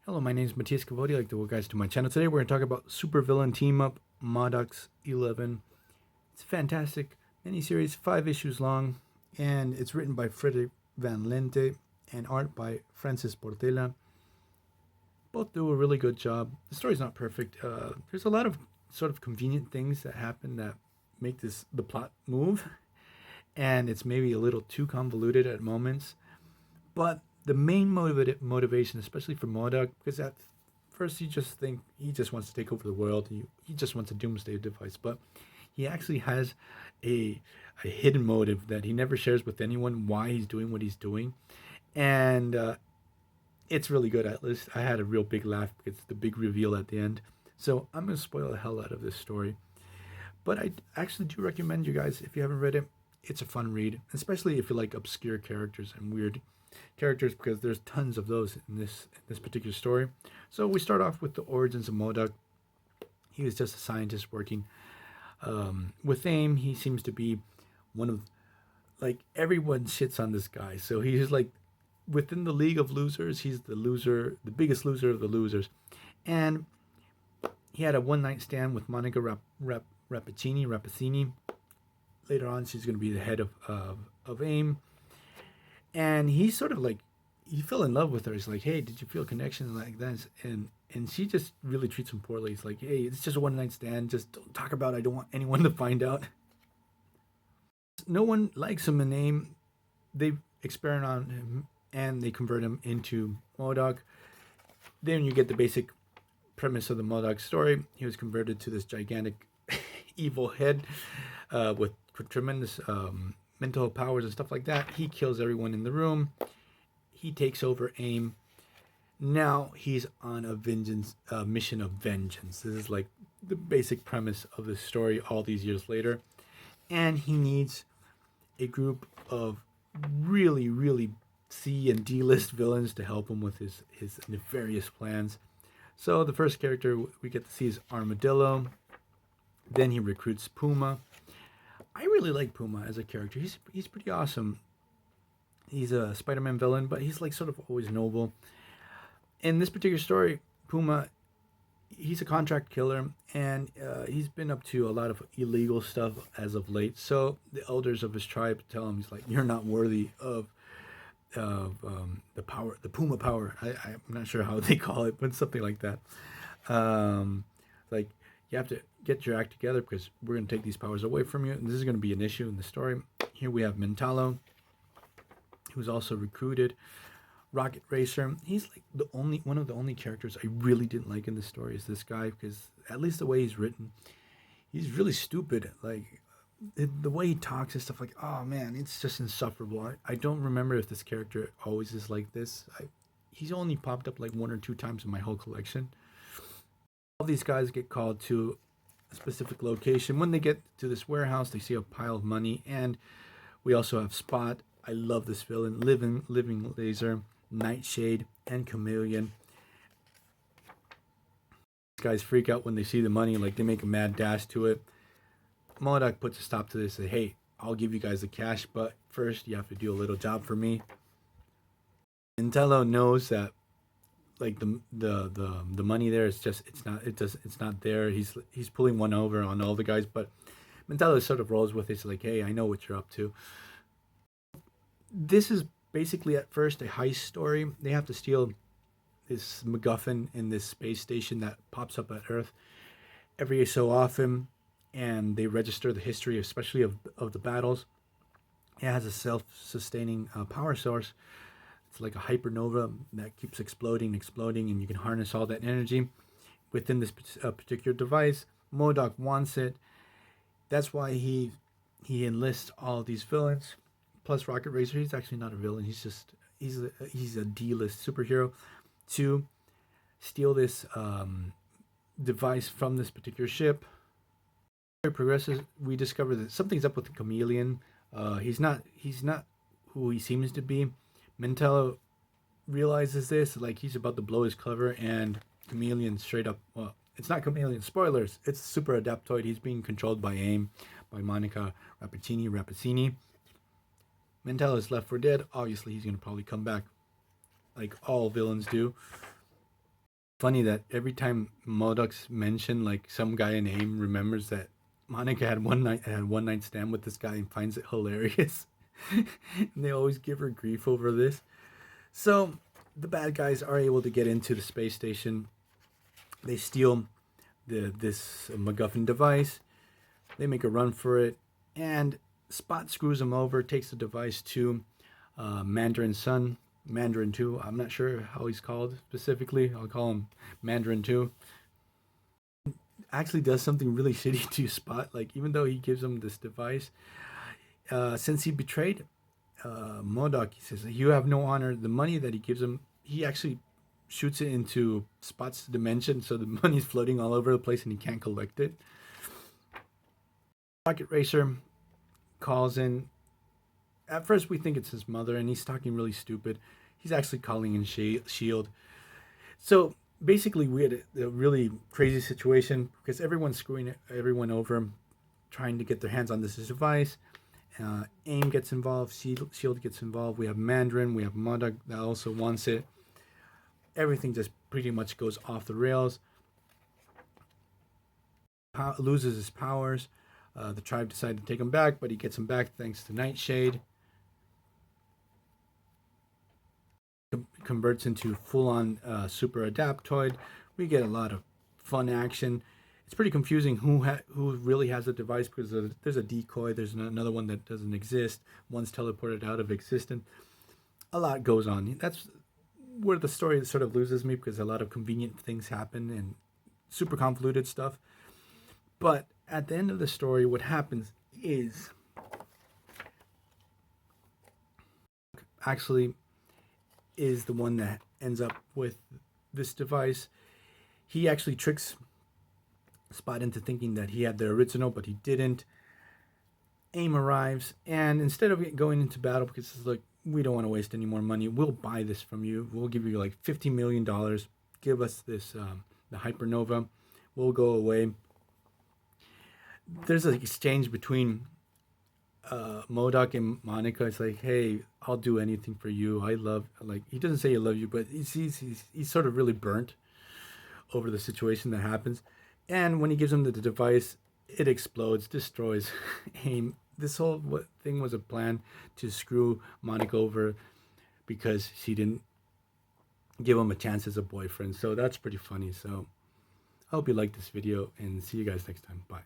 Hello, my name is Matthias Cavodi. I'd like to welcome guys to my channel. Today we're going to talk about supervillain team up MODOK 11. It's a fantastic miniseries, 5 issues long, and it's written by Frederick Van Lente and art by Francis Portela. Both do a really good job. The story's not perfect. There's a lot of sort of convenient things that happen that make the plot move, and it's maybe a little too convoluted at moments. But the main motivation, especially for MODOK, because at first you just think he just wants to take over the world. He just wants a doomsday device, but he actually has a hidden motive that he never shares with anyone. Why he's doing what he's doing, and it's really good. At least I had a real big laugh because it's the big reveal at the end. So I'm gonna spoil the hell out of this story, but I actually do recommend you guys, if you haven't read it, it's a fun read, especially if you like obscure characters and weird characters, because there's tons of those in this particular story. So we start off with the origins of MODOK. He was just a scientist working with AIM. He seems to be one of, like, everyone shits on this guy. So he's like, within the league of losers, he's the loser, the biggest loser of the losers. And he had a one-night stand with Monica Rappaccini. Later on, she's going to be the head of AIM. And he's sort of like, he fell in love with her. He's like, hey, did you feel a connection like that? And she just really treats him poorly. He's like, hey, it's just a one-night stand. Just don't talk about it. I don't want anyone to find out. No one likes him in AIM. They experiment on him and they convert him into MODOK. Then you get the basic premise of the MODOK story. He was converted to this gigantic evil head with tremendous mental powers and stuff like that. He kills everyone in the room. He takes over AIM. Now he's on a mission of vengeance. This is like the basic premise of the story all these years later. And he needs a group of really, really C and D list villains to help him with his nefarious plans. So the first character we get to see is Armadillo. Then he recruits Puma. I really like Puma as a character. He's pretty awesome. He's a Spider-Man villain, but he's like sort of always noble. In this particular story, Puma, he's a contract killer, and he's been up to a lot of illegal stuff as of late. So the elders of his tribe tell him, he's like, you're not worthy of the power, the Puma power. I'm not sure how they call it, but something like that. Like, you have to get your act together because we're going to take these powers away from you. And this is going to be an issue in the story. Here we have Mentallo, who's also recruited. Rocket Racer. He's like one of the only characters I really didn't like in the story is this guy, because at least the way he's written, he's really stupid. Like, the way he talks and stuff, like, oh man, it's just insufferable. I don't remember if this character always is like this. He's only popped up like 1 or 2 times in my whole collection. All these guys get called to a specific location. When they get to this warehouse, they see a pile of money, and we also have Spot. I love this villain. Living Laser, Nightshade, and Chameleon. These guys freak out when they see the money, like they make a mad dash to it. MODOK puts a stop to this. Say, hey, I'll give you guys the cash, but first you have to do a little job for me. Intello knows that, like, the money there is just it's not there. He's pulling one over on all the guys, but Mentallo sort of rolls with it. He's like, hey, I know what you're up to. This is basically at first a heist story. They have to steal this MacGuffin in this space station that pops up at Earth every so often, and they register the history, especially of the battles. It has a self-sustaining power source. It's like a hypernova that keeps exploding, and you can harness all that energy within this particular device. MODOK wants it. That's why he enlists all these villains, plus Rocket Racer. He's actually not a villain. He's a D-list superhero, to steal this device from this particular ship. As it progresses, we discover that something's up with the Chameleon. He's not who he seems to be. Mentallo realizes this, like he's about to blow his cover, and Chameleon straight up, well, it's not Chameleon, spoilers, it's Super Adaptoid. He's being controlled by AIM, by Monica Rappaccini. Mentallo is left for dead. Obviously, he's going to probably come back, like all villains do. funny that every time MODOK's mentioned, like some guy in AIM remembers that Monica had one night stand with this guy and finds it hilarious. And they always give her grief over this. So the bad guys are able to get into the space station. They steal this MacGuffin device. They make a run for it, and Spot screws him over, takes the device to Mandarin's son, Mandarin 2. I'm not sure how he's called specifically. I'll call him Mandarin 2. Actually does something really shitty to Spot. Like, even though he gives him this device, since he betrayed MODOK, he says, you have no honor. The money that he gives him, he actually shoots it into Spot's dimension, so the money's floating all over the place and he can't collect it. Rocket Racer calls in. At first, we think it's his mother, and he's talking really stupid. He's actually calling in Shield. So basically, we had a really crazy situation because everyone's screwing everyone over, trying to get their hands on this device. AIM gets involved. Shield gets involved. We have Mandarin. We have MODOK that also wants it. Everything just pretty much goes off the rails. Loses his powers. The tribe decided to take him back, but he gets him back thanks to Nightshade. Converts into full-on super adaptoid. We get a lot of fun action. It's pretty confusing who really has the device because there's a decoy. There's another one that doesn't exist. One's teleported out of existence. A lot goes on. That's where the story sort of loses me because a lot of convenient things happen and super convoluted stuff. But at the end of the story, what happens is actually is the one that ends up with this device. He actually tricks Spot into thinking that he had the original, but he didn't. AIM arrives, and instead of going into battle, because it's like, we don't want to waste any more money, we'll buy this from you. We'll give you like $50 million. Give us this, the Hypernova. We'll go away. There's an exchange between MODOK and Monica. It's like, hey, I'll do anything for you. I love, like, he doesn't say I love you, but he's sort of really burnt over the situation that happens. And when he gives him the device, it explodes, destroys AIM. This whole thing was a plan to screw Monica over because she didn't give him a chance as a boyfriend. So that's pretty funny. So I hope you liked this video and see you guys next time. Bye.